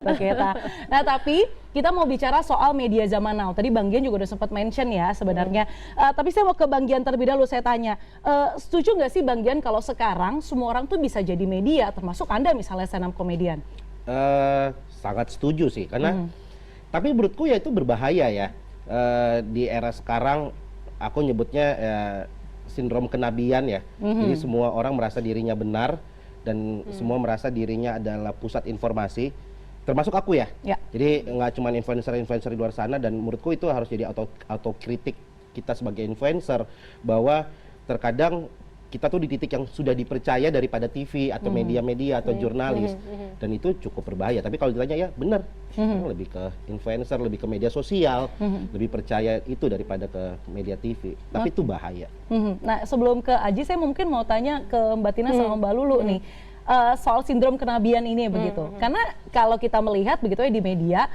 Oke, nah tapi kita mau bicara soal media zaman now. Tadi Bang Gian juga udah sempat mention ya sebenarnya. Tapi saya mau ke Bang Gian terlebih dahulu, saya tanya. Setuju nggak sih Bang Gian kalau sekarang semua orang tuh bisa jadi media, termasuk Anda misalnya stand up comedian? Sangat setuju sih, karena tapi menurutku ya itu berbahaya ya. Di era sekarang aku nyebutnya sindrom kenabian ya. Jadi semua orang merasa dirinya benar dan semua merasa dirinya adalah pusat informasi. Termasuk aku ya. Jadi nggak cuma influencer-influencer di luar sana, dan menurutku itu harus jadi autokritik kita sebagai influencer, bahwa terkadang kita tuh di titik yang sudah dipercaya daripada TV atau media-media atau jurnalis, dan itu cukup berbahaya. Tapi kalau ditanya ya benar, lebih ke influencer, lebih ke media sosial, lebih percaya itu daripada ke media TV. Tapi itu bahaya. Nah sebelum ke Aji, saya mungkin mau tanya ke Mbak Tina sama Mbak Lulu nih. Soal sindrom kenabian ini begitu, karena kalau kita melihat begitu ya di media,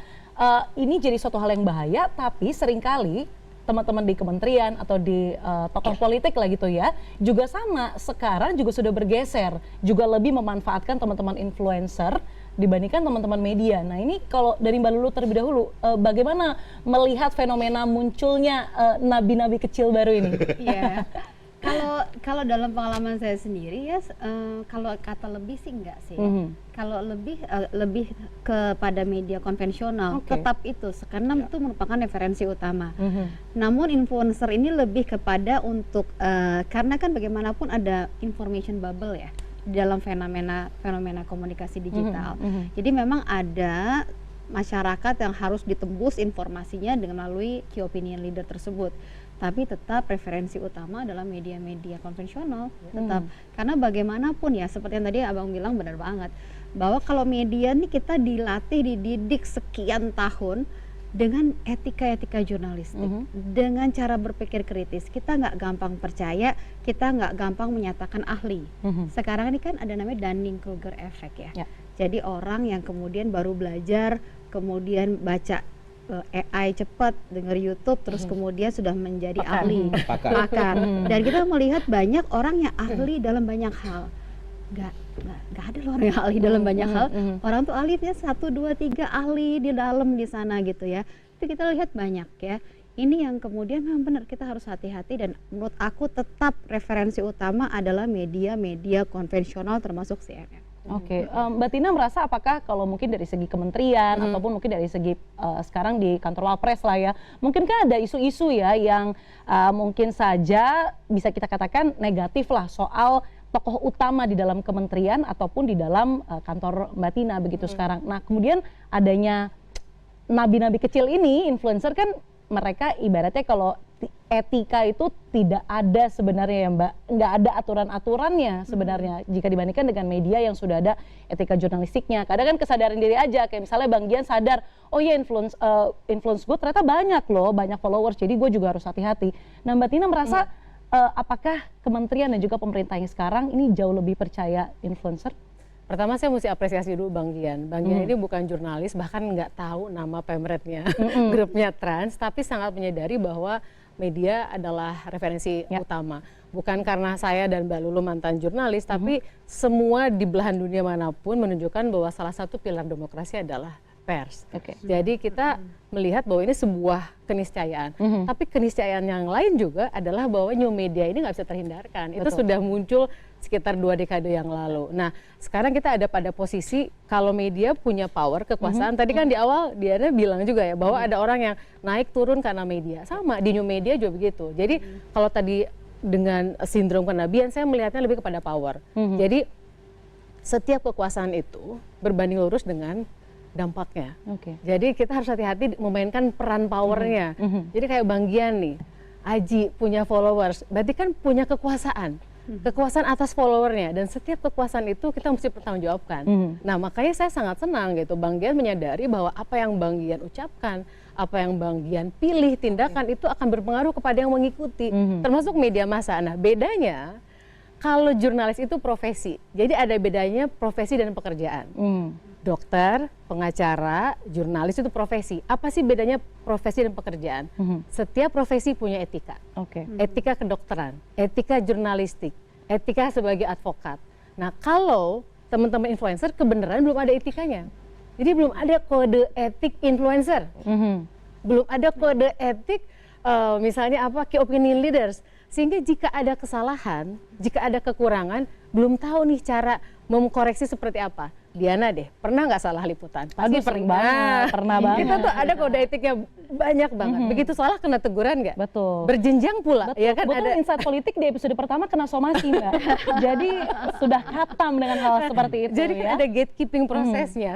ini jadi suatu hal yang bahaya, tapi seringkali teman-teman di kementerian atau di tokoh politik lah gitu ya, juga sama, sekarang juga sudah bergeser, juga lebih memanfaatkan teman-teman influencer dibandingkan teman-teman media. Nah ini kalau dari Mbak Lulu terlebih dahulu, bagaimana melihat fenomena munculnya nabi-nabi kecil baru ini? Iya. Kalau dalam pengalaman saya sendiri ya, kalau kata lebih sih enggak sih. Kalau lebih kepada media konvensional, tetap itu karena itu merupakan referensi utama. Namun influencer ini lebih kepada untuk karena kan bagaimanapun ada information bubble ya di dalam fenomena komunikasi digital. Jadi memang ada masyarakat yang harus ditembus informasinya dengan melalui key opinion leader tersebut. Tapi tetap referensi utama adalah media-media konvensional, tetap. Karena bagaimanapun ya, seperti yang tadi Abang bilang benar banget, bahwa kalau media nih kita dilatih, dididik sekian tahun dengan etika-etika jurnalistik, dengan cara berpikir kritis. Kita nggak gampang percaya, kita nggak gampang menyatakan ahli. Sekarang ini kan ada namanya Dunning-Kruger effect ya. Jadi orang yang kemudian baru belajar, kemudian baca AI cepat, dengar YouTube, terus kemudian sudah menjadi ahli, pakar. Dan kita melihat banyak orang yang ahli dalam banyak hal. Nggak ada loh orang yang ahli dalam banyak hal. Orang tuh ahlinya 1, 2, 3 ahli di dalam di sana gitu ya. Tapi kita lihat banyak ya. Ini yang kemudian memang benar kita harus hati-hati, dan menurut aku tetap referensi utama adalah media-media konvensional termasuk CNN. Oke, Mbak Tina merasa apakah kalau mungkin dari segi kementerian ataupun mungkin dari segi sekarang di kantor Wapres lah ya, mungkin kan ada isu-isu ya yang mungkin saja bisa kita katakan negatif lah soal tokoh utama di dalam kementerian ataupun di dalam kantor Mbak Tina begitu sekarang. Nah kemudian adanya nabi-nabi kecil ini, influencer kan mereka ibaratnya kalau etika itu tidak ada sebenarnya ya Mbak, nggak ada aturan-aturannya sebenarnya jika dibandingkan dengan media yang sudah ada etika jurnalistiknya. Kadang kan kesadaran diri aja, kayak misalnya Bang Gian sadar, oh ya influence gue ternyata banyak loh, banyak followers, jadi gue juga harus hati-hati. Nah Mbak Tina merasa apakah kementerian dan juga pemerintah yang sekarang ini jauh lebih percaya influencer? Pertama saya mesti apresiasi dulu Bang Gian. Bang Gian ini bukan jurnalis, bahkan nggak tahu nama pemretnya, grupnya Trans, tapi sangat menyadari bahwa media adalah referensi utama. Bukan karena saya dan Mbak Lulu mantan jurnalis, tapi semua di belahan dunia manapun menunjukkan bahwa salah satu pilar demokrasi adalah pers. Jadi kita melihat bahwa ini sebuah keniscayaan. Tapi keniscayaan yang lain juga adalah bahwa new media ini nggak bisa terhindarkan. Itu sudah muncul sekitar 2 dekade yang lalu. Nah, sekarang kita ada pada posisi kalau media punya power, kekuasaan. Tadi kan di awal Diana bilang juga ya bahwa ada orang yang naik turun karena media. Sama di new media juga begitu. Jadi kalau tadi dengan sindrom kenabian, saya melihatnya lebih kepada power. Jadi setiap kekuasaan itu berbanding lurus dengan dampaknya. Jadi kita harus hati-hati memainkan peran powernya. Jadi kayak Bang Gian nih, Aji punya followers, berarti kan punya kekuasaan. Kekuasaan atas followernya, dan setiap kekuasaan itu kita mesti pertanggungjawabkan. Nah makanya saya sangat senang gitu Bang Gian menyadari bahwa apa yang Bang Gian ucapkan, apa yang Bang Gian pilih, tindakan itu akan berpengaruh kepada yang mengikuti, termasuk media massa. Nah bedanya kalau jurnalis itu profesi, jadi ada bedanya profesi dan pekerjaan. Dokter, pengacara, jurnalis itu profesi. Apa sih bedanya profesi dan pekerjaan? Setiap profesi punya etika. Etika kedokteran, etika jurnalistik, etika sebagai advokat. Nah, kalau teman-teman influencer kebenaran belum ada etikanya. Jadi belum ada kode etik influencer, belum ada kode etik misalnya apa key opinion leaders. Sehingga jika ada kesalahan, jika ada kekurangan, belum tahu nih cara mengkoreksi seperti apa. Diana deh, pernah nggak salah liputan? Pasti pernah banget. Kita tuh ada kode etiknya banyak banget. Begitu salah kena teguran nggak? Betul. Berjenjang pula. Betul, Ya kan betul. ada Insight Politik di episode pertama kena somasi, Mbak. Jadi sudah khatam dengan hal seperti itu. Jadi ya. kan ada gatekeeping prosesnya.